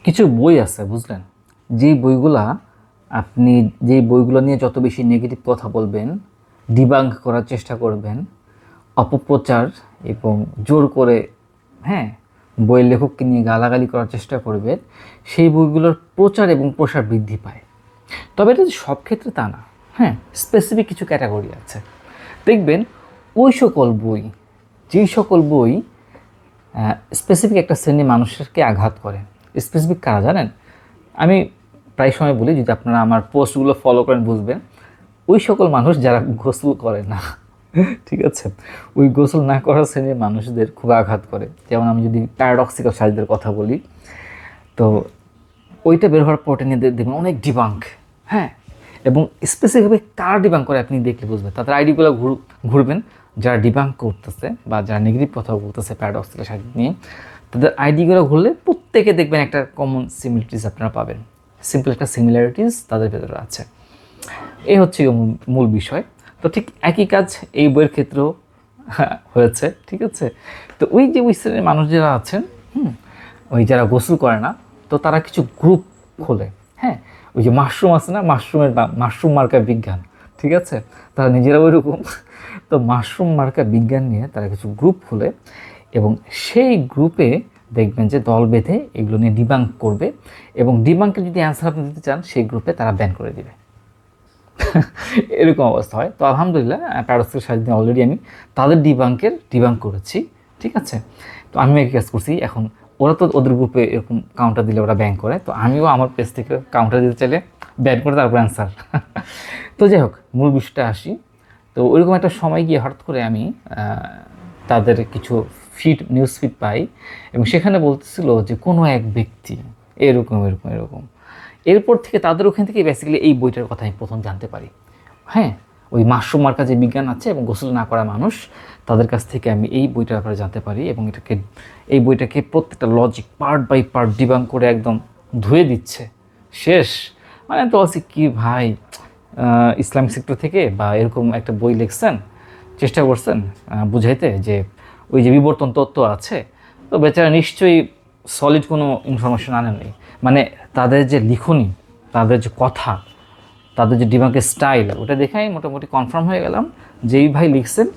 কিছু বই আছে বুঝলেন, আপনি যেই বইগুলো নিয়ে যত বেশি নেগেটিভ কথা বলবেন, ডিবাঙ্ক করার চেষ্টা করবেন, অপপ্রচার এবং জোর করে, হ্যাঁ, বইয়ের লেখককে নিয়ে গালাগালি করার চেষ্টা করবেন, সেই বইগুলোর প্রচার এবং প্রসার বৃদ্ধি পায়। তবে এটা যে সব ক্ষেত্রে তা না। হ্যাঁ, স্পেসিফিক কিছু ক্যাটাগরি আছে। দেখবেন ওই সকল বই, যেই সকল বই স্পেসিফিক একটা শ্রেণীর মানুষকে আঘাত করে। স্পেসিফিক কারা জানেন? আমি প্রায় সময় বলি, যদি আপনারা আমার পোস্টগুলো ফলো করেন বুঝবেন, ওই সকল মানুষ যারা গোসল করে না, ঠিক আছে, ওই গোসল না করার শ্রেণীর মানুষদের খুব আঘাত করে। যেমন আমি যদি প্যারাডক্সিক্যাল সাইজদের কথা বলি, তো ওইটা বের হওয়ার পরে নিয়ে দেখবেন অনেক ডিবাঙ্ক। হ্যাঁ, এবং স্পেসিফিকভাবে কারা ডিবাঙ্ক করে আপনি দেখলে বুঝবেন। তাদের আইডিগুলো ঘুরবেন, যারা ডিবাঙ্ক করতেছে বা যারা নেগেটিভ কথা বলতেছে প্যারাডক্সিক্যাল সাইজ নিয়ে, তাদের আইডিগুলো ঘুরলে প্রত্যেকে দেখবেন একটা কমন সিমিলারিটিস আপনারা পাবেন। সিম্পল একটা সিমিলারিটিস তাদের ভেতরে আছে। এই হচ্ছে মূল বিষয়। তো ঠিক একই কাজ এই বইয়ের ক্ষেত্রেও হয়েছে, ঠিক আছে। তো ওই যে ওই শ্রেণীর মানুষ যারা আছেন, ওই যারা গোসল করে না, তো তারা কিছু গ্রুপ খোলে। হ্যাঁ, ওই যে মাশরুম আছে না, মাশরুম মার্কা বিজ্ঞান, ঠিক আছে, তারা নিজেরা ওই রকম। তো মাশরুম মার্কা বিজ্ঞান নিয়ে তারা কিছু গ্রুপ খোলে এবং সেই গ্রুপে দেখবেন যে দল বেঁধে এগুলো নিয়ে ডিবাঙ্ক করবে, এবং ডিবাঙ্কের যদি অ্যান্সার আপনি দিতে চান সেই গ্রুপে তারা ব্যান করে দিবে। এরকম অবস্থা হয়। তো আলহামদুলিল্লাহ প্যারাডক্সিক্যাল সাইজ নিয়ে অলরেডি আমি তাদের ডিবাঙ্ক করেছি, ঠিক আছে। তো আমিও একই কাজ করছি। এখন ওরা তো ওদের গ্রুপে এরকম কাউন্টার দিলে ওরা ব্যান করে, তো আমিও আমার পেজ থেকে কাউন্টার দিতে চাইলে ব্যান করে তারপর অ্যান্সার। তো যাই হোক, মূল বিষয়টা আসি। তো ওইরকম একটা সময় গিয়ে হঠাৎ করে আমি তাদের কিছু নিউজ ফিড পাই, এবং সেখানে বলতেছিল যে কোনো এক ব্যক্তি এরকম এরকম এরকম। এরপর থেকে তাদের ওখান থেকে বেসিক্যালি এই বইটার কথা আমি প্রথম জানতে পারি। হ্যাঁ, ওই মাশরুম মার্কা যে বিজ্ঞান আছে এবং গোসল না করা মানুষ, তাদের কাছ থেকে আমি এই বইটার ব্যাপারে জানতে পারি, এবং এই বইটাকে প্রত্যেকটা logic part by part debunk করে একদম ধুয়ে দিচ্ছে শেষ। মানে তো বলছি কি ভাই, ইসলামিক সেক্টর থেকে বা এরকম একটা বই লিখছেন, চেষ্টা করছেন বুঝাইতে যে ওই যে বিবর্তন তত্ত্ব আছে, তো বেচারা নিশ্চয়ই সলিড কোনো ইনফরমেশন আনেননি। মানে তাদের যে লিখনি, তাদের যে কথা, তাদের যে ডিবাঙ্কের স্টাইল, ওটা দেখে আমি মোটামুটি কনফার্ম হয়ে গেলাম যে এই ভাই লিখছেন,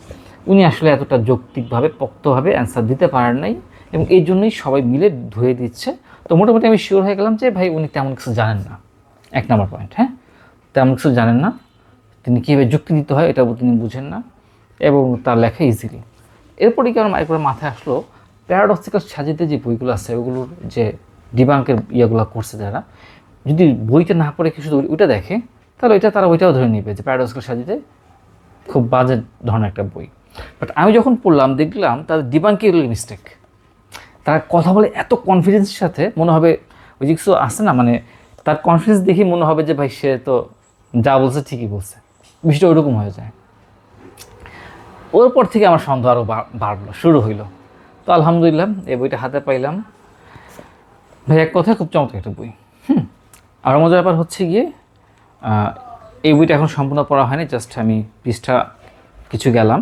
উনি আসলে এতটা যৌক্তিকভাবে পোক্তভাবে অ্যান্সার দিতে পারেন নাই, এবং এই জন্যই সবাই মিলে ধুয়ে দিচ্ছে। তো মোটামুটি আমি শিওর হয়ে গেলাম যে ভাই উনি তেমন কিছু জানেন না। 1 নম্বর পয়েন্ট, হ্যাঁ, তেমন কিছু জানেন না, তিনি কীভাবে যুক্তি দিতে হয় এটাও তিনি বুঝেন না, এবং তার লেখা ইজিলি। এরপরেই কি আমার একবার মাথায় আসলো, প্যারাডক্সিক্যাল সাজিতে যে বইগুলো আছে ওগুলোর যে ডিবাঙ্কের ইয়েগুলো করছে যারা, যদি বইটা না পড়ে কি শুধু ওইটা দেখে, তাহলে তারা ওইটাও ধরে নেবে যে প্যারাডক্সিক্যাল সাজিতে খুব বাজে ধরনের একটা বই। বাট আমি যখন পড়লাম দেখলাম তাদের ডিবাঙ্কের মিস্টেক। তারা কথা বলে এত কনফিডেন্সের সাথে, মনে হবে ওই যে কিছু আসে না, মানে তার কনফিডেন্স দেখে মনে হবে যে ভাই সে তো যা বলছে ঠিকই বলছে, বিষয়টা ওইরকম হয়ে যায়। ওর পর থেকে আমার সন্দেহ আরও বাড়লো, শুরু হইলো। তো আলহামদুলিল্লাহ এই বইটা হাতে পাইলাম। ভাই এক কথায় খুব চমৎকার একটা বই। আর মজার ব্যাপার হচ্ছে গিয়ে এই বইটা এখন সম্পূর্ণ পড়া হয়নি, জাস্ট আমি পৃষ্ঠা কিছু গেলাম,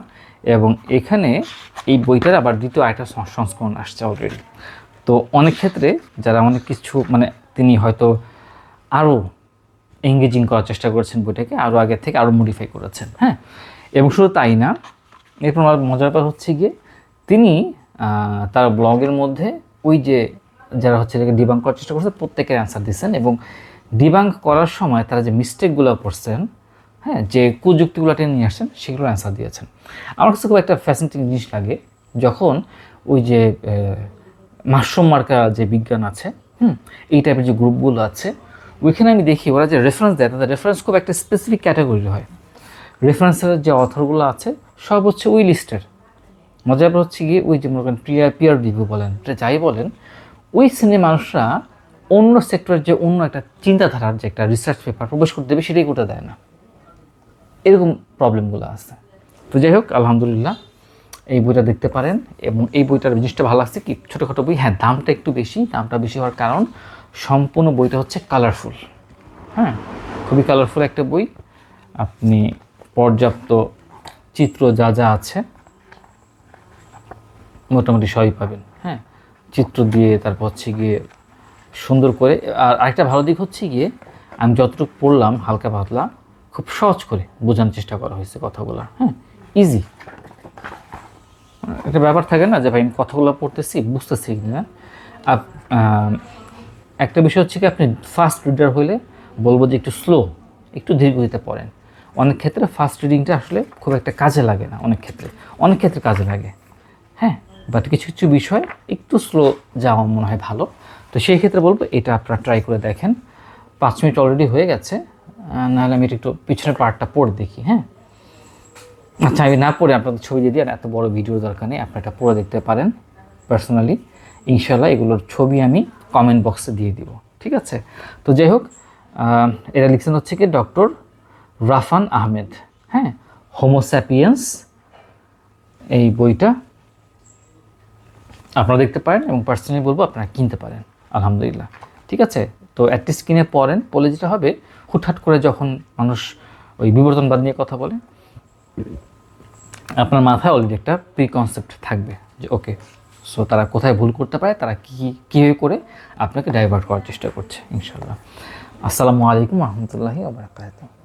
এবং এখানে এই বইটার আবার দ্বিতীয় আরেকটা সংস্করণ আসছে অলরেডি। তো অনেক ক্ষেত্রে যারা অনেক কিছু, মানে তিনি হয়তো আরও এঙ্গেজিং করার চেষ্টা করেছেন বইটাকে, আরও আগের থেকে আরও মডিফাই করেছেন। হ্যাঁ, এবং শুধু তাই না, এরপর মজার ব্যাপার হচ্ছে গিয়ে তিনি তার ব্লগের মধ্যে ওই যে যারা হচ্ছে এটাকে ডিবাঙ্ক করার চেষ্টা করছে প্রত্যেকের অ্যান্সার দিচ্ছেন, এবং ডিবাঙ্ক করার সময় তারা যে মিস্টেকগুলো করছেন, হ্যাঁ, যে কুযুক্তিগুলো টেনে নিয়ে আসছেন, সেগুলোর অ্যান্সার দিয়েছেন। আমার কাছে খুব একটা ফ্যাসিনেটিং জিনিস লাগে যখন ওই যে মাশরুম মার্কা যে বিজ্ঞান আছে, এই টাইপের যে গ্রুপগুলো আছে, ওইখানে আমি দেখি ওরা যে রেফারেন্স দেয়, তাদের রেফারেন্স খুব একটা স্পেসিফিক ক্যাটাগরির হয়। রেফারেন্সের যে অথরগুলো আছে সব হচ্ছে ওই লিস্টের। মজার হচ্ছে গিয়ে ওই যে মনে করেন পিয়ার রিভিউ বলেন, যাই বলেন, ওই শ্রেণীর মানুষরা অন্য সেক্টরের যে অন্য একটা চিন্তাধারার যে একটা রিসার্চ পেপার প্রবেশ করতে দেবে সেটাই করতে দেয় না। এরকম প্রবলেমগুলো আছে। তো যাই হোক, আলহামদুলিল্লাহ এই বইটা দেখতে পারেন, এবং এই বইটার জিনিসটা ভালো লাগছে কি, ছোটোখাটো বই, হ্যাঁ দামটা একটু বেশি। দামটা বেশি হওয়ার কারণ সম্পূর্ণ বইটা হচ্ছে কালারফুল। হ্যাঁ, খুবই কালারফুল একটা বই। আপনি পর্যাপ্ত চিত্র যা যা আছে মোটামুটি সবই পাবেন। হ্যাঁ, চিত্র দিয়ে তারপর হচ্ছে গিয়ে সুন্দর করে। আর আরেকটা ভালো দিক হচ্ছে গিয়ে আমি যতটুকু পড়লাম হালকা পাতলা খুব সহজ করে বোঝানোর চেষ্টা করা হয়েছে কথাগুলো, হ্যাঁ, ইজি। একটা ব্যাপার থাকে না যে ভাই আমি কথাগুলো পড়তেছি বুঝতেছি না। একটা বিষয় হচ্ছে কি আপনি ফাস্ট রিডার হলে বলবো যে একটু স্লো, একটু ধীর গতিতে পড়েন। অনেক ক্ষেত্রে ফাস্ট রিডিংটা আসলে খুব একটা কাজে লাগে না, অনেক ক্ষেত্রে কাজে লাগে, হ্যাঁ, বাট কিছু কিছু বিষয় একটু স্লো যাওয়া মনে হয় ভালো। তো সেই ক্ষেত্রে বলবো এটা আপনারা ট্রাই করে দেখেন। 5 মিনিট অলরেডি হয়ে গেছে, নাহলে আমি একটু পিছনের পার্টটা পড়ে দেখি, হ্যাঁ। আচ্ছা, আমি না পড়ে আপনাদের ছবি দিয়ে দিই, আর এত বড় ভিডিও দরকার নেই, আপনারা এটা পড়ে দেখতে পারেন পার্সোনালি। ইনশাল্লাহ এগুলোর ছবি আমি কমেন্ট বক্সে দিয়ে দিব, ঠিক আছে। তো যাই হোক, এরা লিখছেন হচ্ছে কি ডক্টর রাফান আহমেদ, হ্যাঁ, হোমোস্যাপিয়েন্স এই বইটা আপনারা দেখতে পারেন এবং পার্সোনালি বলবো আপনারা কিনতে পারেন, আলহামদুলিল্লাহ, ঠিক আছে। তো অ্যাটলিস্ট কিনে পড়েন, পড়লে যেটা হবে হুটহাট করে যখন মানুষ ওই বিবর্তনবাদ নিয়ে কথা বলে আপনার মাথায় অলরেডি একটা প্রি কনসেপ্ট থাকবে যে ওকে, সো তারা কোথায় ভুল করতে পারে, তারা কীভাবে করে আপনাকে ডাইভার্ট করার চেষ্টা করছে। ইনশাল্লাহ। আসসালামু আলাইকুম রহমতুল্লাহি ওয়া বারাকাতুহু।